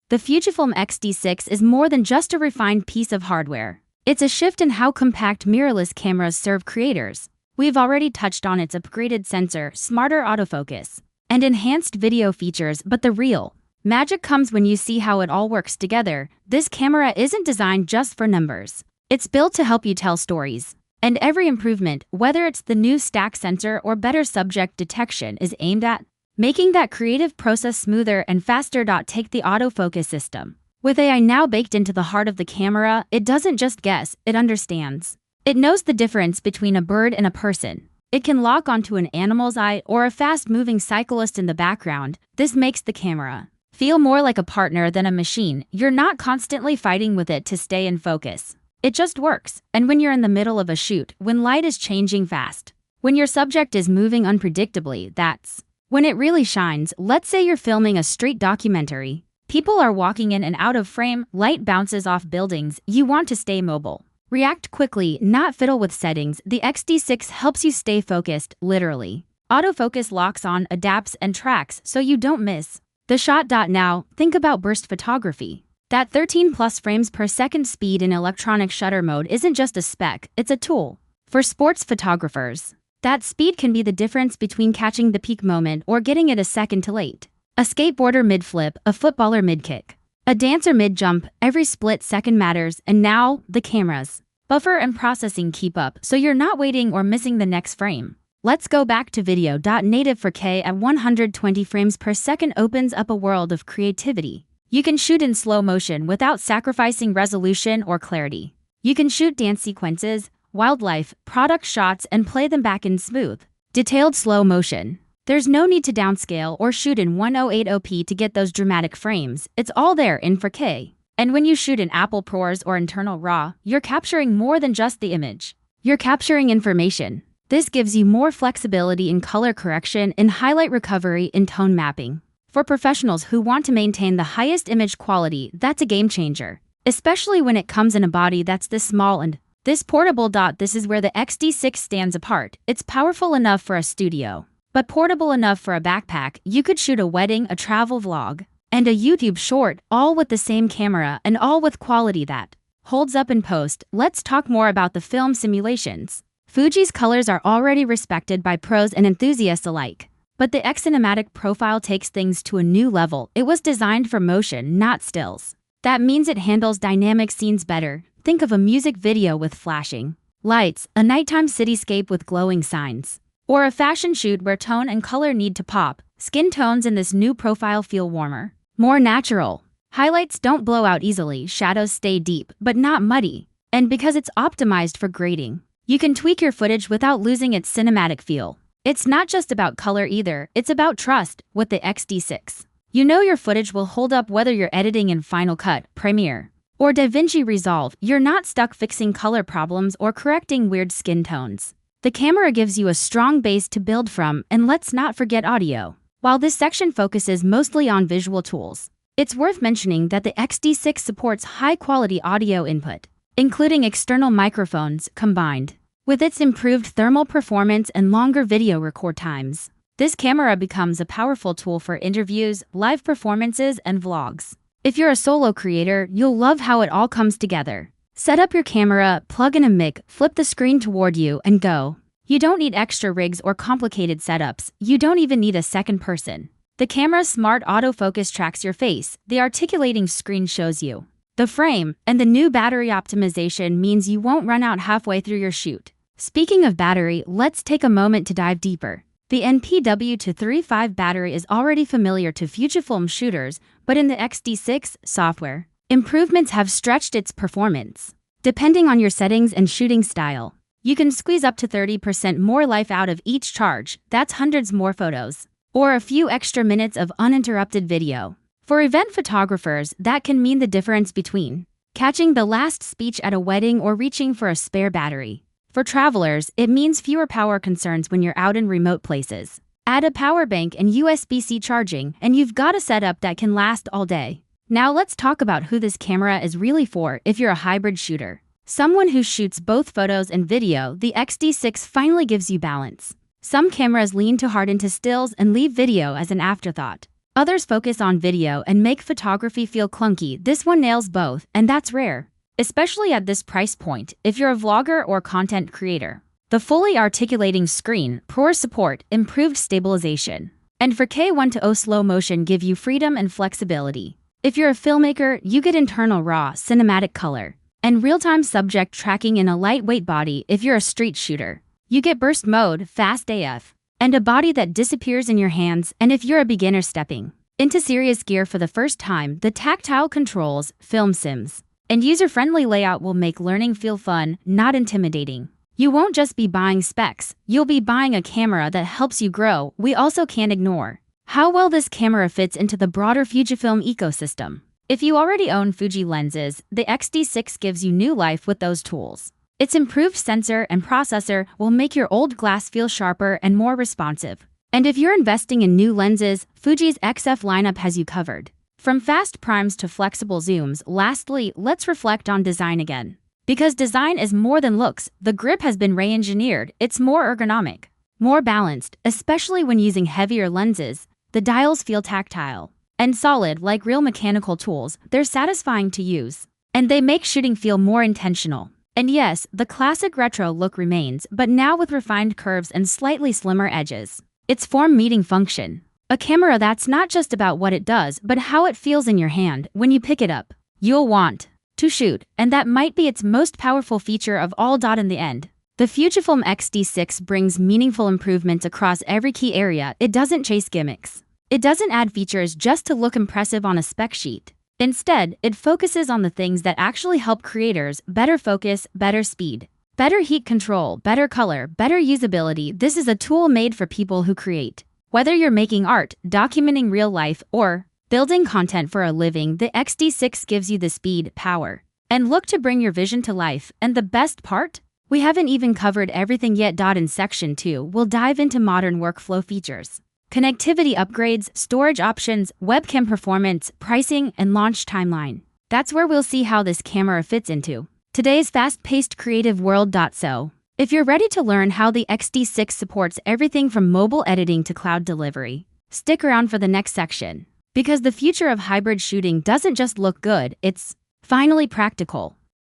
The Fujifilm X-D6 is more than just a refined piece of hardware. It's a shift in how compact mirrorless cameras serve creators. We've already touched on its upgraded sensor, smarter autofocus, and enhanced video features, but the real magic comes when you see how it all works together. This camera isn't designed just for numbers. It's built to help you tell stories. And every improvement, whether it's the new stack sensor or better subject detection, is aimed at making that creative process smoother and faster. Take the autofocus system. With AI now baked into the heart of the camera, it doesn't just guess, it understands. It knows the difference between a bird and a person. It can lock onto an animal's eye or a fast-moving cyclist in the background. This makes the camera feel more like a partner than a machine. You're not constantly fighting with it to stay in focus. It just works. And when you're in the middle of a shoot, when light is changing fast, when your subject is moving unpredictably, that's when it really shines. Let's say you're filming a street documentary. People are walking in and out of frame, light bounces off buildings. You want to stay mobile. React quickly, not fiddle with settings. The X-D6 helps you stay focused, literally. Autofocus locks on, adapts, and tracks so you don't miss the shot. Now, think about burst photography. That 13+ frames per second speed in electronic shutter mode isn't just a spec, it's a tool. For sports photographers, that speed can be the difference between catching the peak moment or getting it a second too late. A skateboarder mid-flip, a footballer mid-kick, a dancer mid-jump, every split second matters. And now, the cameras buffer and processing keep up so you're not waiting or missing the next frame. Let's go back to video. Native 4K at 120 frames per second opens up a world of creativity. You can shoot in slow motion without sacrificing resolution or clarity. You can shoot dance sequences, wildlife, product shots, and play them back in smooth, detailed slow motion. There's no need to downscale or shoot in 1080p to get those dramatic frames. It's all there in 4K. And when you shoot in Apple ProRes or internal RAW, you're capturing more than just the image. You're capturing information. This gives you more flexibility in color correction, in highlight recovery, in tone mapping. For professionals who want to maintain the highest image quality, that's a game changer, especially when it comes in a body that's this small and this portable. This is where the X-D6 stands apart. It's powerful enough for a studio, but portable enough for a backpack. You could shoot a wedding, a travel vlog, and a YouTube short, all with the same camera and all with quality that holds up in post. Let's talk more about the film simulations. Fuji's colors are already respected by pros and enthusiasts alike. But the X-cinematic profile takes things to a new level. It was designed for motion, not stills. That means it handles dynamic scenes better. Think of a music video with flashing lights, a nighttime cityscape with glowing signs, or a fashion shoot where tone and color need to pop. Skin tones in this new profile feel warmer, more natural. Highlights don't blow out easily, shadows stay deep, but not muddy. And because it's optimized for grading, you can tweak your footage without losing its cinematic feel. It's not just about color either, it's about trust. With the X-D6, you know your footage will hold up whether you're editing in Final Cut, Premiere, or DaVinci Resolve. You're not stuck fixing color problems or correcting weird skin tones. The camera gives you a strong base to build from. And let's not forget audio. While this section focuses mostly on visual tools, it's worth mentioning that the X-D6 supports high-quality audio input, including external microphones. Combined with its improved thermal performance and longer video record times, this camera becomes a powerful tool for interviews, live performances, and vlogs. If you're a solo creator, you'll love how it all comes together. Set up your camera, plug in a mic, flip the screen toward you, and go. You don't need extra rigs or complicated setups. You don't even need a second person. The camera's smart autofocus tracks your face. The articulating screen shows you the frame, and the new battery optimization means you won't run out halfway through your shoot. Speaking of battery, let's take a moment to dive deeper. The NPW235 battery is already familiar to Fujifilm shooters, but in the X-D6 software, improvements have stretched its performance. Depending on your settings and shooting style, you can squeeze up to 30% more life out of each charge. That's hundreds more photos, or a few extra minutes of uninterrupted video. For event photographers, that can mean the difference between catching the last speech at a wedding or reaching for a spare battery. For travelers, it means fewer power concerns when you're out in remote places. Add a power bank and USB-C charging, and you've got a setup that can last all day. Now let's talk about who this camera is really for. If you're a hybrid shooter, someone who shoots both photos and video, the X-D6 finally gives you balance. Some cameras lean too hard into stills and leave video as an afterthought. Others focus on video and make photography feel clunky. This one nails both, and that's rare. Especially at this price point, if you're a vlogger or content creator. The fully articulating screen, poor support, improved stabilization. And 4K 1:0 slow motion give you freedom and flexibility. If you're a filmmaker, you get internal raw, cinematic color. And real-time subject tracking in a lightweight body if you're a street shooter. You get burst mode, fast AF. And a body that disappears in your hands, and if you're a beginner stepping into serious gear for the first time, the tactile controls, film sims, and user-friendly layout will make learning feel fun, not intimidating. You won't just be buying specs, you'll be buying a camera that helps you grow. We also can't ignore how well this camera fits into the broader Fujifilm ecosystem. If you already own Fuji lenses, the X-D6 gives you new life with those tools. Its improved sensor and processor will make your old glass feel sharper and more responsive. And if you're investing in new lenses, Fuji's XF lineup has you covered. From fast primes to flexible zooms, lastly, let's reflect on design again. Because design is more than looks, the grip has been re-engineered. It's more ergonomic, more balanced, especially when using heavier lenses. The dials feel tactile and solid like real mechanical tools. They're satisfying to use, and they make shooting feel more intentional. And yes, the classic retro look remains, but now with refined curves and slightly slimmer edges. It's form-meeting function. A camera that's not just about what it does, but how it feels in your hand when you pick it up. You'll want to shoot, and that might be its most powerful feature of all. In the end, the Fujifilm X-D6 brings meaningful improvements across every key area. It doesn't chase gimmicks. It doesn't add features just to look impressive on a spec sheet. Instead, it focuses on the things that actually help creators: better focus, better speed, better heat control, better color, better usability. This is a tool made for people who create. Whether you're making art, documenting real life, or building content for a living, the X-D6 gives you the speed, power, and look to bring your vision to life. And the best part? We haven't even covered everything yet. In Section 2, we'll dive into modern workflow features, connectivity upgrades, storage options, webcam performance, pricing, and launch timeline. That's where we'll see how this camera fits into today's fast-paced creative world. So, if you're ready to learn how the X-D6 supports everything from mobile editing to cloud delivery, stick around for the next section. Because the future of hybrid shooting doesn't just look good, it's finally practical.